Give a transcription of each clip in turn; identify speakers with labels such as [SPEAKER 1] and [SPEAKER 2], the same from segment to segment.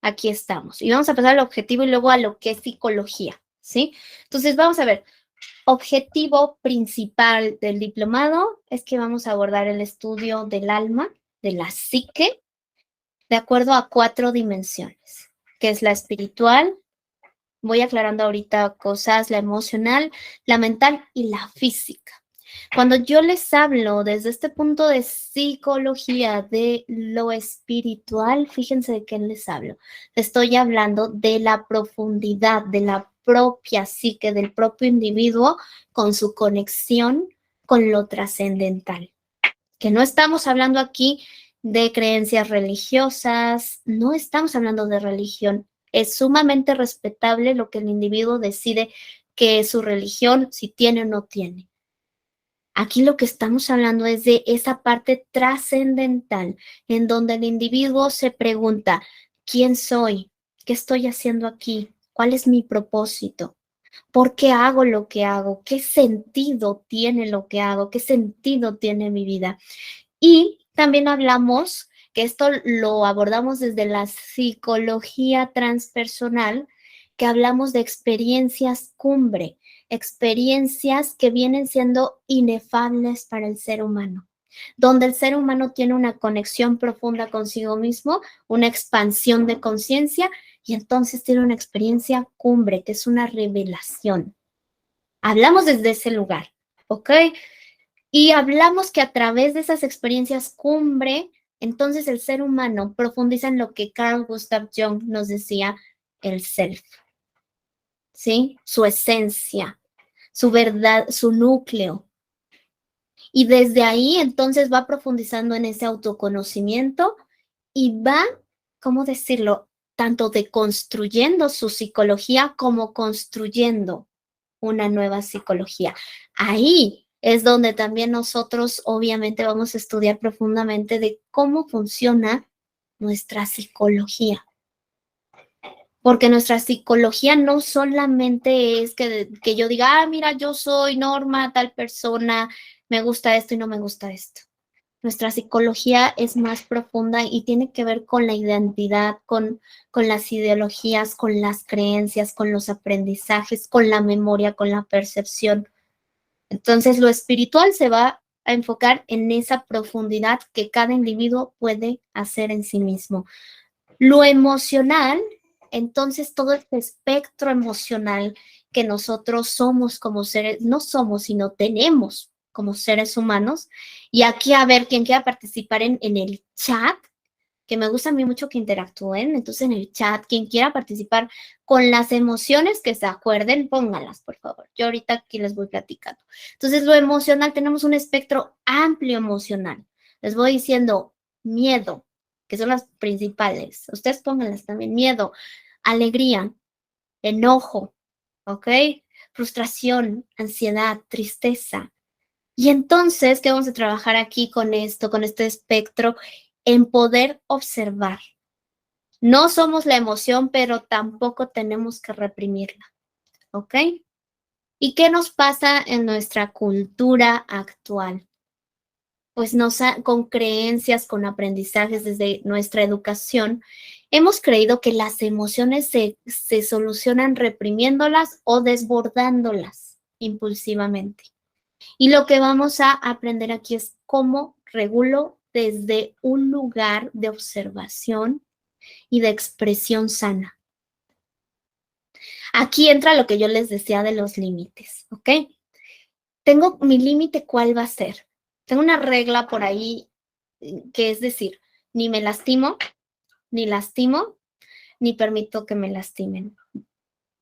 [SPEAKER 1] aquí estamos. Y vamos a pasar al objetivo y luego a lo que es psicología, ¿sí? Entonces, vamos a ver. Objetivo principal del diplomado es que vamos a abordar el estudio del alma, de la psique, de acuerdo a 4 dimensiones, que es la espiritual, voy aclarando ahorita cosas, la emocional, la mental y la física. Cuando yo les hablo desde este punto de psicología, de lo espiritual, fíjense de qué les hablo. Estoy hablando de la profundidad, de la propia psique, del propio individuo con su conexión con lo trascendental. Que no estamos hablando aquí de creencias religiosas, no estamos hablando de religión. Es sumamente respetable lo que el individuo decide que es su religión, si tiene o no tiene. Aquí lo que estamos hablando es de esa parte trascendental en donde el individuo se pregunta, ¿quién soy? ¿Qué estoy haciendo aquí? ¿Cuál es mi propósito? ¿Por qué hago lo que hago? ¿Qué sentido tiene lo que hago? ¿Qué sentido tiene mi vida? Y también hablamos, que esto lo abordamos desde la psicología transpersonal, que hablamos de experiencias cumbre, experiencias que vienen siendo inefables para el ser humano, donde el ser humano tiene una conexión profunda consigo mismo, una expansión de conciencia y entonces tiene una experiencia cumbre, que es una revelación. Hablamos desde ese lugar, ¿ok? Y hablamos que a través de esas experiencias cumbre, entonces el ser humano profundiza en lo que Carl Gustav Jung nos decía, el self, ¿sí? Su esencia, su verdad, su núcleo. Y desde ahí entonces va profundizando en ese autoconocimiento y va, ¿cómo decirlo? Tanto deconstruyendo su psicología como construyendo una nueva psicología. Ahí es donde también nosotros obviamente vamos a estudiar profundamente de cómo funciona nuestra psicología. Porque nuestra psicología no solamente es que yo diga, mira, yo soy Norma, tal persona, me gusta esto y no me gusta esto. Nuestra psicología es más profunda y tiene que ver con la identidad, con las ideologías, con las creencias, con los aprendizajes, con la memoria, con la percepción. Entonces, lo espiritual se va a enfocar en esa profundidad que cada individuo puede hacer en sí mismo. Lo emocional, entonces todo este espectro emocional que nosotros somos como seres, no somos, sino tenemos como seres humanos. Y aquí a ver quién quiera participar en el chat, que me gusta a mí mucho que interactúen. Entonces en el chat, quien quiera participar con las emociones que se acuerden, pónganlas, por favor. Yo ahorita aquí les voy platicando. Entonces lo emocional, tenemos un espectro amplio emocional. Les voy diciendo miedo, que son las principales. Ustedes pónganlas también. Miedo, alegría, enojo, ¿ok? Frustración, ansiedad, tristeza. Y entonces, ¿qué vamos a trabajar aquí con esto, con este espectro? En poder observar. No somos la emoción, pero tampoco tenemos que reprimirla, ¿ok? ¿Y qué nos pasa en nuestra cultura actual? Pues con creencias, con aprendizajes desde nuestra educación, hemos creído que las emociones se solucionan reprimiéndolas o desbordándolas impulsivamente. Y lo que vamos a aprender aquí es cómo regulo desde un lugar de observación y de expresión sana. Aquí entra lo que yo les decía de los límites, ¿ok? Tengo mi límite, ¿cuál va a ser? Tengo una regla por ahí que es decir, ni me lastimo, ni lastimo, ni permito que me lastimen.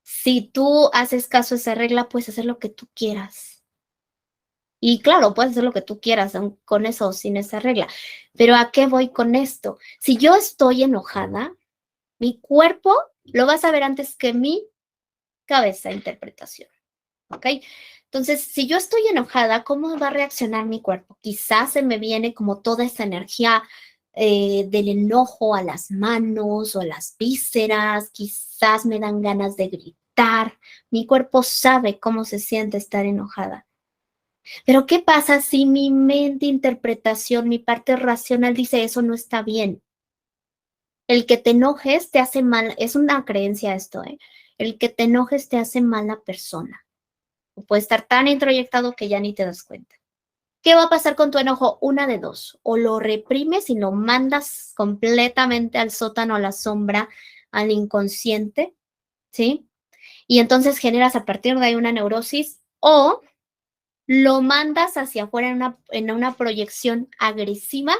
[SPEAKER 1] Si tú haces caso a esa regla, puedes hacer lo que tú quieras. Y claro, puedes hacer lo que tú quieras con eso o sin esa regla. Pero ¿a qué voy con esto? Si yo estoy enojada, mi cuerpo lo vas a ver antes que mi cabeza interpretación. ¿Ok? Entonces, si yo estoy enojada, ¿cómo va a reaccionar mi cuerpo? Quizás se me viene como toda esa energía del enojo a las manos o a las vísceras, quizás me dan ganas de gritar. Mi cuerpo sabe cómo se siente estar enojada. Pero ¿qué pasa si mi mente, interpretación, mi parte racional dice eso no está bien? El que te enojes te hace mal, es una creencia esto, ¿eh? El que te enojes te hace mala persona. O puede estar tan introyectado que ya ni te das cuenta. ¿Qué va a pasar con tu enojo? Una de dos. O lo reprimes y lo mandas completamente al sótano, a la sombra, al inconsciente, ¿sí? Y entonces generas a partir de ahí una neurosis, o lo mandas hacia afuera en una proyección agresiva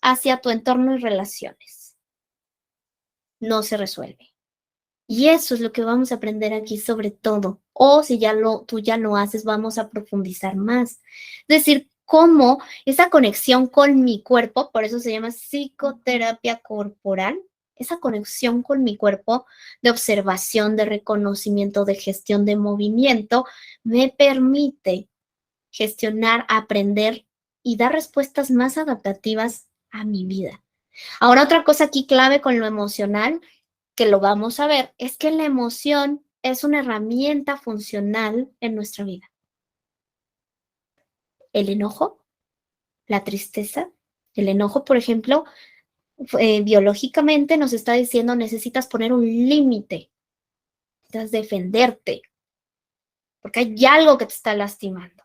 [SPEAKER 1] hacia tu entorno y relaciones. No se resuelve. Y eso es lo que vamos a aprender aquí sobre todo. O si tú ya lo haces, vamos a profundizar más. Es decir, cómo esa conexión con mi cuerpo, por eso se llama psicoterapia corporal, esa conexión con mi cuerpo de observación, de reconocimiento, de gestión de movimiento, me permite gestionar, aprender y dar respuestas más adaptativas a mi vida. Ahora, otra cosa aquí clave con lo emocional, que lo vamos a ver, es que la emoción es una herramienta funcional en nuestra vida. El enojo, la tristeza, el enojo, por ejemplo, biológicamente nos está diciendo necesitas poner un límite, necesitas defenderte, porque hay algo que te está lastimando.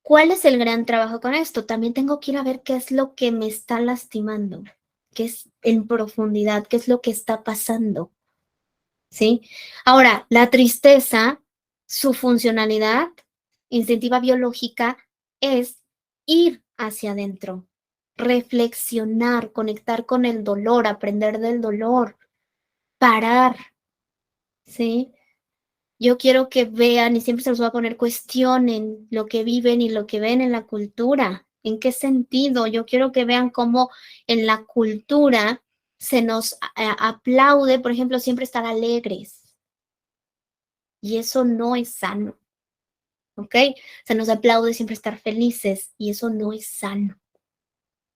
[SPEAKER 1] ¿Cuál es el gran trabajo con esto? También tengo que ir a ver qué es lo que me está lastimando, qué es en profundidad, qué es lo que está pasando, ¿sí? Ahora, la tristeza, su funcionalidad instintiva biológica es ir hacia adentro, reflexionar, conectar con el dolor, aprender del dolor, parar, ¿sí? Yo quiero que vean, y siempre se los voy a poner, cuestionen lo que viven y lo que ven en la cultura. ¿En qué sentido? Yo quiero que vean cómo en la cultura se nos aplaude, por ejemplo, siempre estar alegres. Y eso no es sano, ¿ok? Se nos aplaude siempre estar felices y eso no es sano.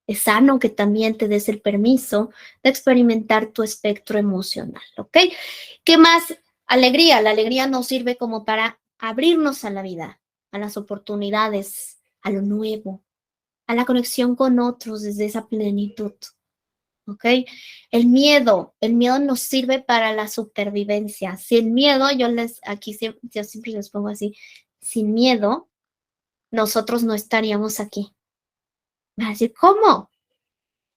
[SPEAKER 1] Es sano que también te des el permiso de experimentar tu espectro emocional, ¿ok? ¿Qué más? Alegría. La alegría nos sirve como para abrirnos a la vida, a las oportunidades, a lo nuevo, a la conexión con otros desde esa plenitud, ¿ok? El miedo nos sirve para la supervivencia. Sin miedo, yo siempre les pongo así, sin miedo, nosotros no estaríamos aquí. Va a decir, ¿cómo?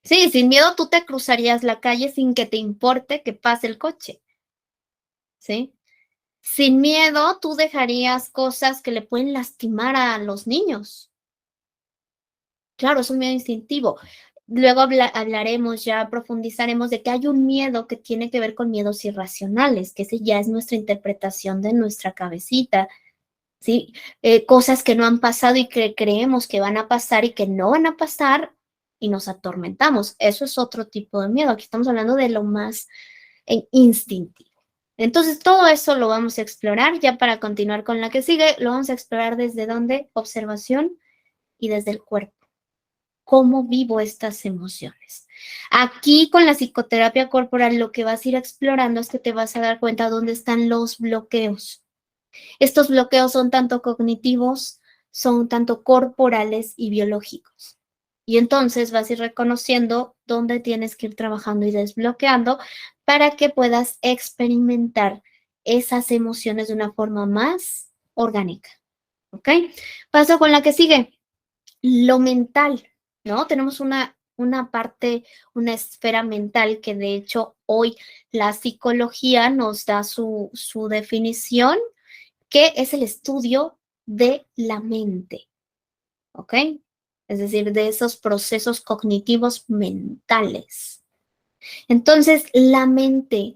[SPEAKER 1] Sí, sin miedo tú te cruzarías la calle sin que te importe que pase el coche, ¿sí? Sin miedo tú dejarías cosas que le pueden lastimar a los niños. Claro, es un miedo instintivo. Luego hablaremos, ya profundizaremos de que hay un miedo que tiene que ver con miedos irracionales, que ese ya es nuestra interpretación de nuestra cabecita, ¿sí? Cosas que no han pasado y que creemos que van a pasar y que no van a pasar y nos atormentamos. Eso es otro tipo de miedo. Aquí estamos hablando de lo más instintivo. Entonces, todo eso lo vamos a explorar. Ya para continuar con la que sigue, lo vamos a explorar desde dónde, observación y desde el cuerpo. ¿Cómo vivo estas emociones? Aquí con la psicoterapia corporal lo que vas a ir explorando es que te vas a dar cuenta dónde están los bloqueos. Estos bloqueos son tanto cognitivos, son tanto corporales y biológicos. Y entonces vas a ir reconociendo dónde tienes que ir trabajando y desbloqueando para que puedas experimentar esas emociones de una forma más orgánica. ¿Ok? Paso con la que sigue. Lo mental, ¿no? Tenemos una parte, una esfera mental que de hecho hoy la psicología nos da su definición, que es el estudio de la mente, ¿ok? Es decir, de esos procesos cognitivos mentales. Entonces, la mente,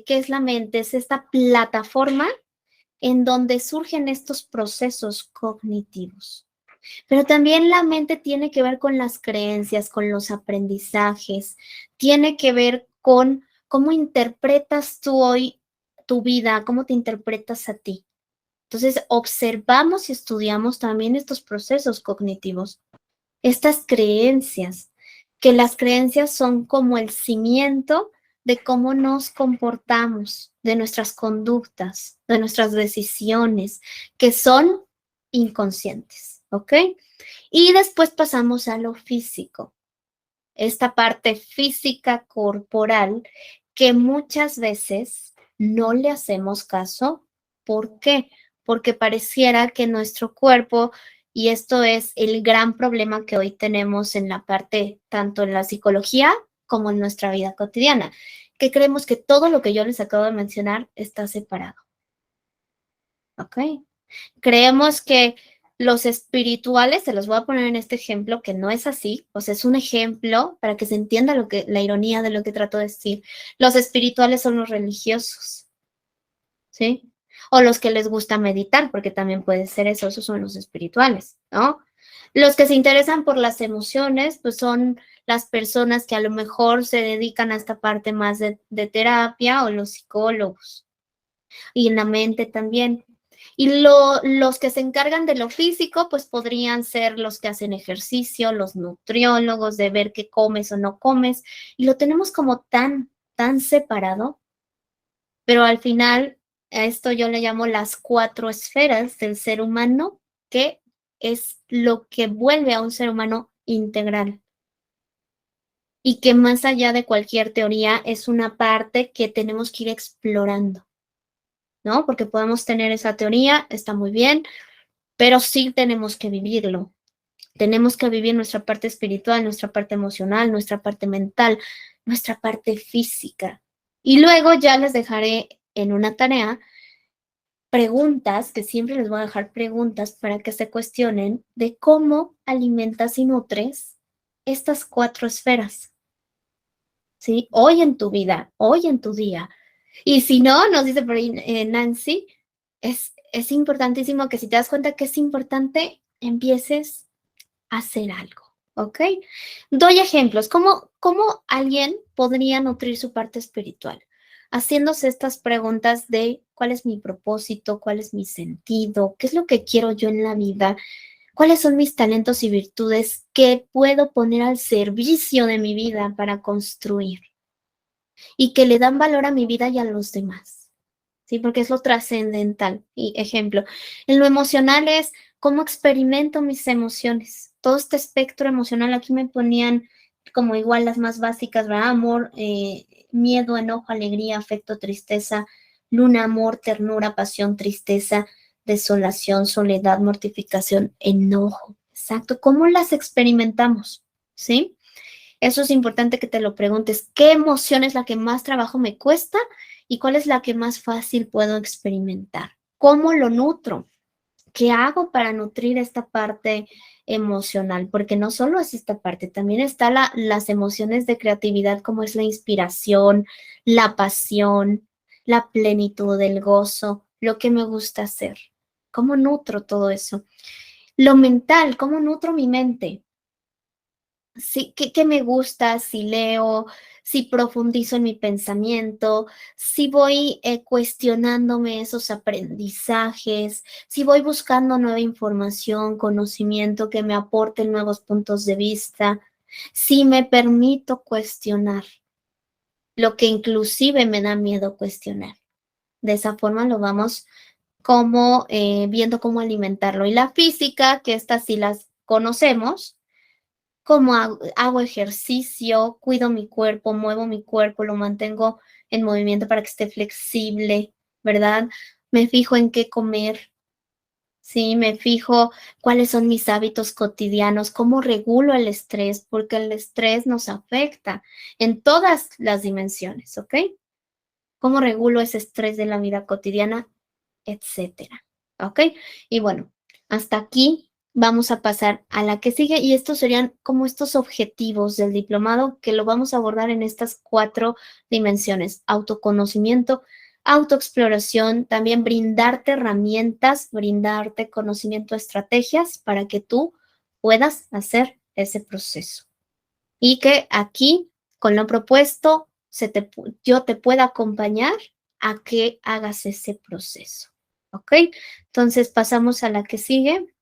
[SPEAKER 1] ¿qué es la mente? Es esta plataforma en donde surgen estos procesos cognitivos. Pero también la mente tiene que ver con las creencias, con los aprendizajes, tiene que ver con cómo interpretas tú hoy tu vida, cómo te interpretas a ti. Entonces, observamos y estudiamos también estos procesos cognitivos, estas creencias, que las creencias son como el cimiento de cómo nos comportamos, de nuestras conductas, de nuestras decisiones, que son inconscientes, ¿ok? Y después pasamos a lo físico. esta parte física corporal que muchas veces no le hacemos caso. ¿Por qué? Porque pareciera que nuestro cuerpo, y esto es el gran problema que hoy tenemos en la parte, tanto en la psicología como en nuestra vida cotidiana, que creemos que todo lo que yo les acabo de mencionar está separado. ¿Ok? Creemos que los espirituales, se los voy a poner en este ejemplo, que no es así, o sea, es un ejemplo para que se entienda la ironía de lo que trato de decir. Los espirituales son los religiosos, ¿sí? O los que les gusta meditar, porque también puede ser eso, esos son los espirituales, ¿no? Los que se interesan por las emociones, pues son las personas que a lo mejor se dedican a esta parte más de terapia o los psicólogos. Y en la mente también. Y los que se encargan de lo físico, pues podrían ser los que hacen ejercicio, los nutriólogos, de ver qué comes o no comes. Y lo tenemos como tan separado, pero al final a esto yo le llamo las 4 esferas del ser humano, que es lo que vuelve a un ser humano integral. Y que más allá de cualquier teoría es una parte que tenemos que ir explorando, ¿no? Porque podemos tener esa teoría, está muy bien, pero sí tenemos que vivirlo. Tenemos que vivir nuestra parte espiritual, nuestra parte emocional, nuestra parte mental, nuestra parte física. Y luego ya les dejaré en una tarea preguntas, que siempre les voy a dejar preguntas para que se cuestionen de cómo alimentas y nutres estas 4 esferas, ¿sí? Hoy en tu vida, hoy en tu día. Y si no, nos dice por ahí Nancy, es importantísimo que si te das cuenta que es importante, empieces a hacer algo, ¿ok? Doy ejemplos. ¿Cómo alguien podría nutrir su parte espiritual? Haciéndose estas preguntas de cuál es mi propósito, cuál es mi sentido, qué es lo que quiero yo en la vida, cuáles son mis talentos y virtudes que puedo poner al servicio de mi vida para construir y que le dan valor a mi vida y a los demás. ¿Sí? Porque es lo trascendental. Y ejemplo, en lo emocional es cómo experimento mis emociones. Todo este espectro emocional, aquí me ponían como igual las más básicas, ¿verdad? Amor, miedo, enojo, alegría, afecto, tristeza, luna, amor, ternura, pasión, tristeza, desolación, soledad, mortificación, enojo. Exacto. ¿Cómo las experimentamos? ¿Sí? Eso es importante que te lo preguntes. ¿Qué emoción es la que más trabajo me cuesta y cuál es la que más fácil puedo experimentar? ¿Cómo lo nutro? ¿Qué hago para nutrir esta parte emocional? Porque no solo es esta parte, también está las emociones de creatividad, como es la inspiración, la pasión, la plenitud, el gozo, lo que me gusta hacer. ¿Cómo nutro todo eso? Lo mental, ¿cómo nutro mi mente? Sí, ¿qué me gusta? Si leo, si profundizo en mi pensamiento, si voy cuestionándome esos aprendizajes, si voy buscando nueva información, conocimiento que me aporte nuevos puntos de vista, si me permito cuestionar lo que inclusive me da miedo cuestionar. De esa forma lo vamos como viendo cómo alimentarlo. Y la física, que estas sí las conocemos, como hago ejercicio, cuido mi cuerpo, muevo mi cuerpo, lo mantengo en movimiento para que esté flexible, ¿verdad? Me fijo en qué comer, ¿sí? Me fijo cuáles son mis hábitos cotidianos, cómo regulo el estrés, porque el estrés nos afecta en todas las dimensiones, ¿ok? Cómo regulo ese estrés de la vida cotidiana, etcétera, ¿ok? Y bueno, hasta aquí vamos a pasar a la que sigue y estos serían como estos objetivos del diplomado que lo vamos a abordar en estas 4 dimensiones: autoconocimiento, autoexploración, también brindarte herramientas, brindarte conocimiento, estrategias para que tú puedas hacer ese proceso. Y que aquí, con lo propuesto, yo te pueda acompañar a que hagas ese proceso. ¿Ok? Entonces pasamos a la que sigue.